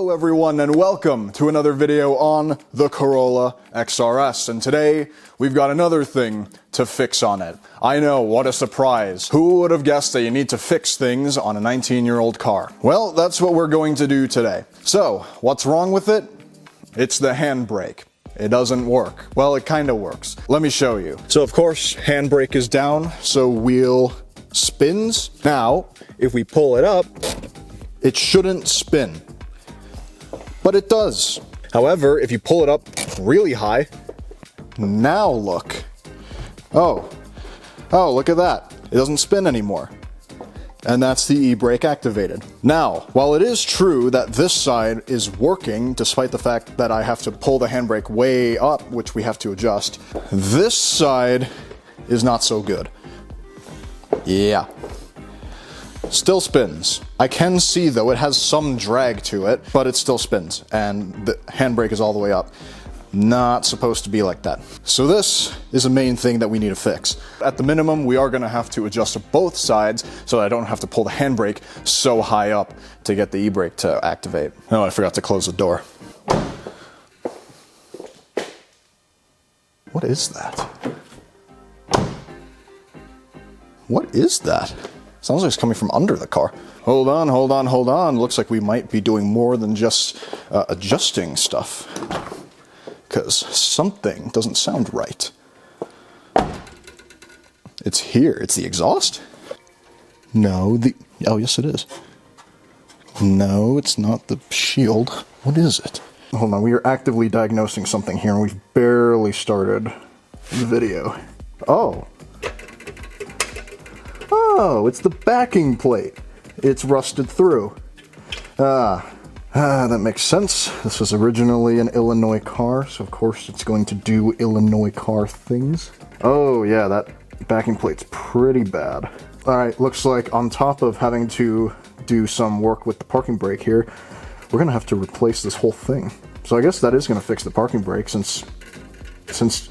Hello everyone and welcome to another video on the Corolla XRS, and today we've got another thing to fix on it. I know, what a surprise. Who would have guessed that you need to fix things on a 19-year-old car? Well, that's what we're going to do today. So, what's wrong with it? It's the handbrake. It doesn't work. Well, it kind of works. Let me show you. So of course, handbrake is down, so wheel spins. Now, if we pull it up, it shouldn't spin. But it does. However, if you pull it up really high, now look. Oh, look at that. It doesn't spin anymore. And that's the e-brake activated. Now, while it is true that this side is working, despite the fact that I have to pull the handbrake way up, which we have to adjust, this side is not so good. Yeah. Still spins. I can see, though, it has some drag to it, but it still spins, and the handbrake is all the way up. Not supposed to be like that. So this is a main thing that we need to fix. At the minimum, we are going to have to adjust both sides so that I don't have to pull the handbrake so high up to get the e-brake to activate. Oh, I forgot to close the door. What is that? What is that? Sounds like it's coming from under the car. Hold on. Looks like we might be doing more than just adjusting stuff. Because something doesn't sound right. It's here. It's the exhaust? No, oh, yes it is. No, it's not the shield. What is it? Hold on, we are actively diagnosing something here and we've barely started the video. Oh, it's the backing plate. It's rusted through. That makes sense. This was originally an Illinois car, so of course it's going to do Illinois car things. Oh yeah, that backing plate's pretty bad. Alright, looks like on top of having to do some work with the parking brake here, we're gonna have to replace this whole thing. So I guess that is gonna fix the parking brake, since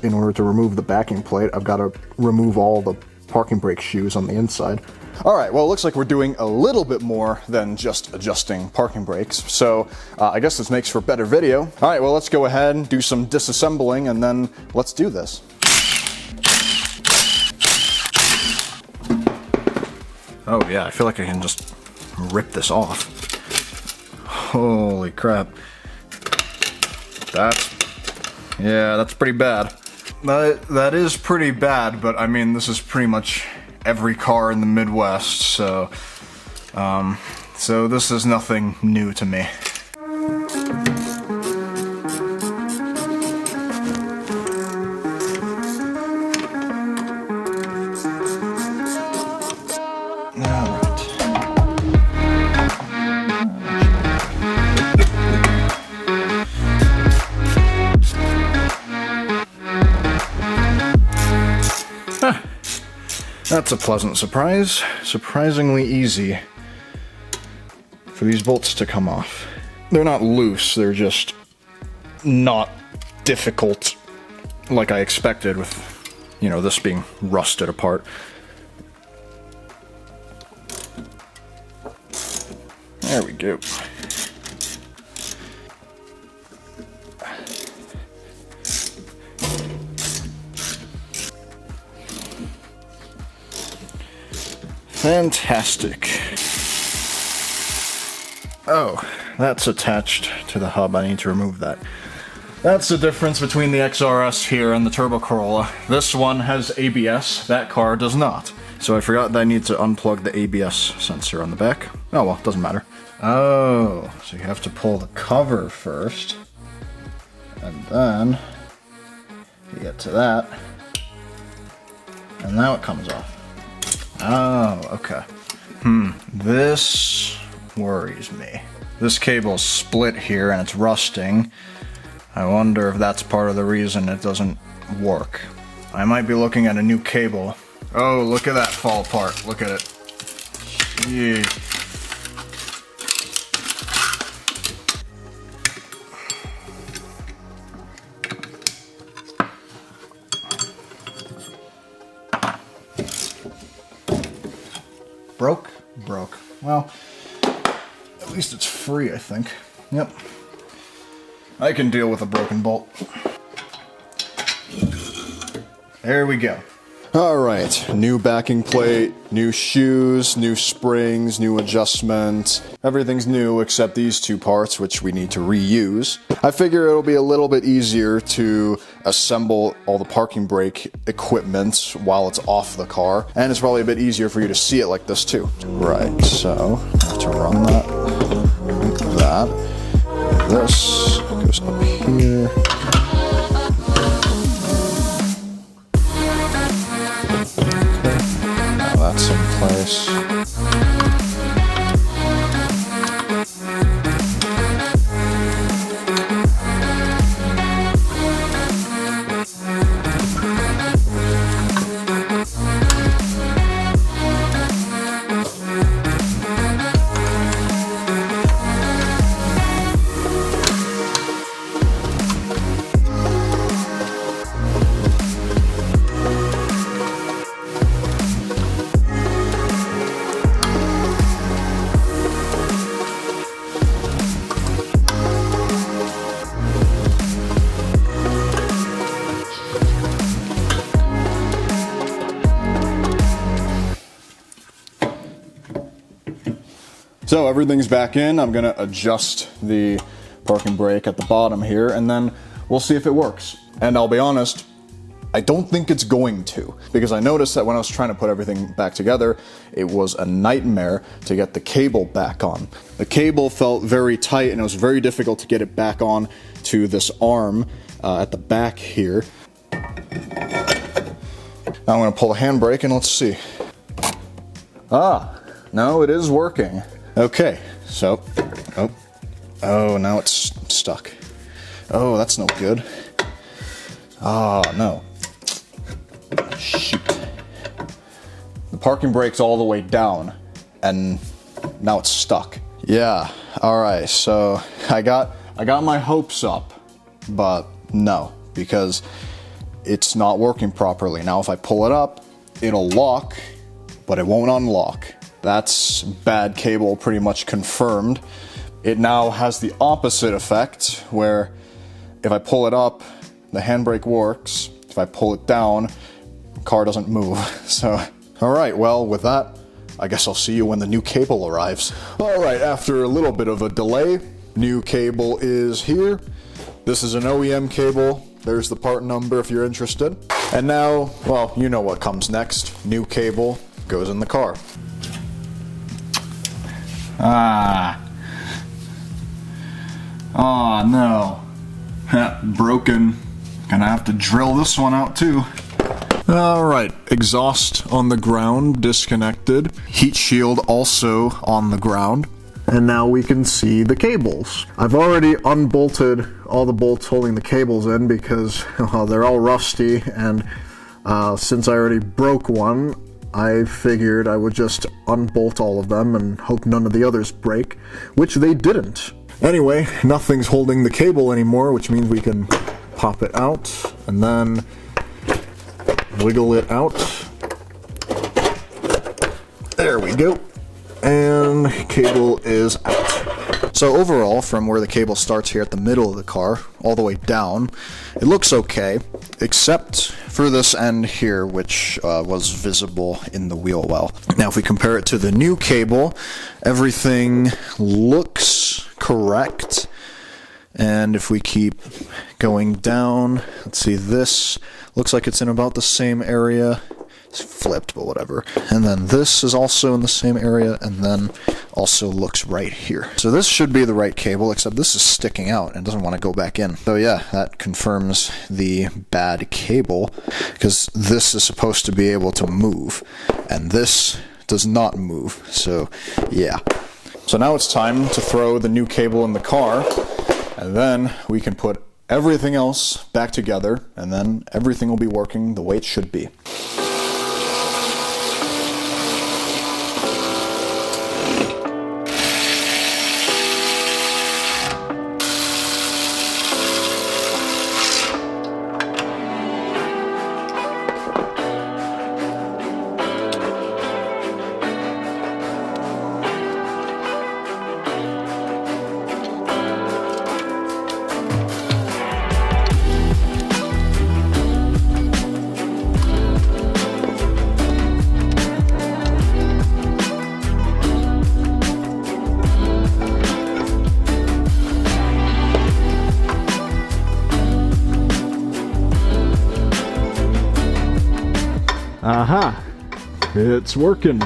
in order to remove the backing plate, I've got to remove all the parking brake shoes on the inside. Alright, well it looks like we're doing a little bit more than just adjusting parking brakes, so I guess this makes for better video. Alright, well let's go ahead and do some disassembling and then let's do this. Oh yeah, I feel like I can just rip this off. Holy crap. That's pretty bad. That is pretty bad, but I mean, this is pretty much every car in the Midwest, so this is nothing new to me. That's a pleasant surprise. Surprisingly easy for these bolts to come off. They're not loose, they're just not difficult like I expected with, you know, this being rusted apart. There we go. Fantastic. Oh, that's attached to the hub. I need to remove that. That's the difference between the XRS here and the Turbo Corolla. This one has ABS, that car does not. So I forgot that I need to unplug the ABS sensor on the back. Oh well, doesn't matter. Oh, so you have to pull the cover first. And then you get to that. And now it comes off. Oh, okay. This worries me. This cable's split here and it's rusting. I wonder if that's part of the reason it doesn't work. I might be looking at a new cable. Oh, look at that fall apart. Look at it. Jeez. Broke? Well, at least it's free, I think. Yep. I can deal with a broken bolt. There we go. Alright, new backing plate, new shoes, new springs, new adjustment. Everything's new except these two parts, which we need to reuse. I figure it'll be a little bit easier to assemble all the parking brake equipment while it's off the car, and it's probably a bit easier for you to see it like this too. Right, so I have to run that, like that. This goes up here. That's in place. So everything's back in. I'm gonna adjust the parking brake at the bottom here, and then we'll see if it works. And I'll be honest, I don't think it's going to, because I noticed that when I was trying to put everything back together, it was a nightmare to get the cable back on. The cable felt very tight, and it was very difficult to get it back on to this arm at the back here. Now I'm gonna pull the handbrake and let's see. Ah, no, it is working. Okay, so, oh, now it's stuck. Oh, that's no good. Oh, no. Shoot. The parking brake's all the way down, and now it's stuck. Yeah, alright, so I got my hopes up, but no, because it's not working properly. Now if I pull it up, it'll lock, but it won't unlock. That's bad cable pretty much confirmed. It now has the opposite effect, where if I pull it up, the handbrake works. If I pull it down, the car doesn't move. So, alright, well, with that, I guess I'll see you when the new cable arrives. Alright, after a little bit of a delay, new cable is here. This is an OEM cable. There's the part number if you're interested. And now, well, you know what comes next. New cable goes in the car. Ah. Oh no. Broken. Gonna have to drill this one out too. Alright, exhaust on the ground, disconnected. Heat shield also on the ground. And now we can see the cables. I've already unbolted all the bolts holding the cables in because well, they're all rusty, and since I already broke one, I figured I would just unbolt all of them and hope none of the others break, which they didn't. Anyway, nothing's holding the cable anymore, which means we can pop it out and then wiggle it out. There we go. And cable is out. So overall, from where the cable starts here at the middle of the car, all the way down, it looks okay, except for this end here, which was visible in the wheel well. Now if we compare it to the new cable, everything looks correct. And if we keep going down, let's see, this looks like it's in about the same area. It's flipped, but whatever. And then this is also in the same area, and then also looks right here. So this should be the right cable, except this is sticking out and doesn't want to go back in. So yeah, that confirms the bad cable, because this is supposed to be able to move, and this does not move. So yeah. So now it's time to throw the new cable in the car, and then we can put everything else back together, and then everything will be working the way it should be. Aha! It's working.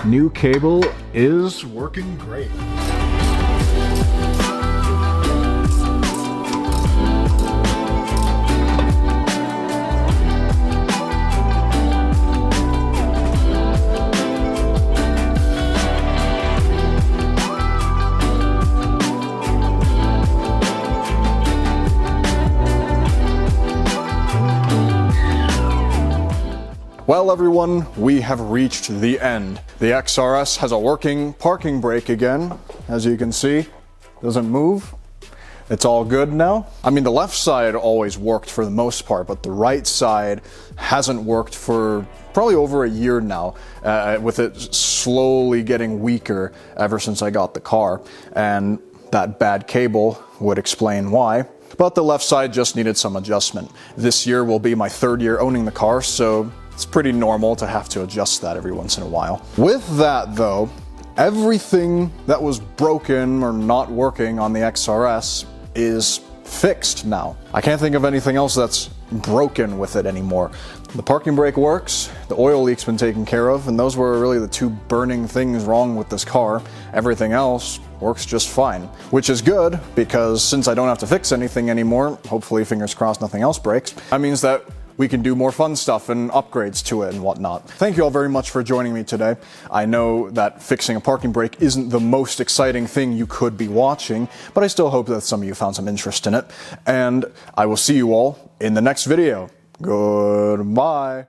New cable is working great. Well everyone, we have reached the end. The XRS has a working parking brake again, as you can see. Doesn't move. It's all good now. I mean, the left side always worked for the most part, but the right side hasn't worked for probably over a year now, with it slowly getting weaker ever since I got the car. And that bad cable would explain why. But the left side just needed some adjustment. This year will be my third year owning the car, so it's pretty normal to have to adjust that every once in a while. With that though, everything that was broken or not working on the XRS is fixed now. I can't think of anything else that's broken with it anymore. The parking brake works, the oil leak's been taken care of, and those were really the two burning things wrong with this car. Everything else works just fine, which is good because since I don't have to fix anything anymore, hopefully, fingers crossed, nothing else breaks, that means that we can do more fun stuff and upgrades to it and whatnot. Thank you all very much for joining me today. I know that fixing a parking brake isn't the most exciting thing you could be watching, but I still hope that some of you found some interest in it. And I will see you all in the next video. Goodbye.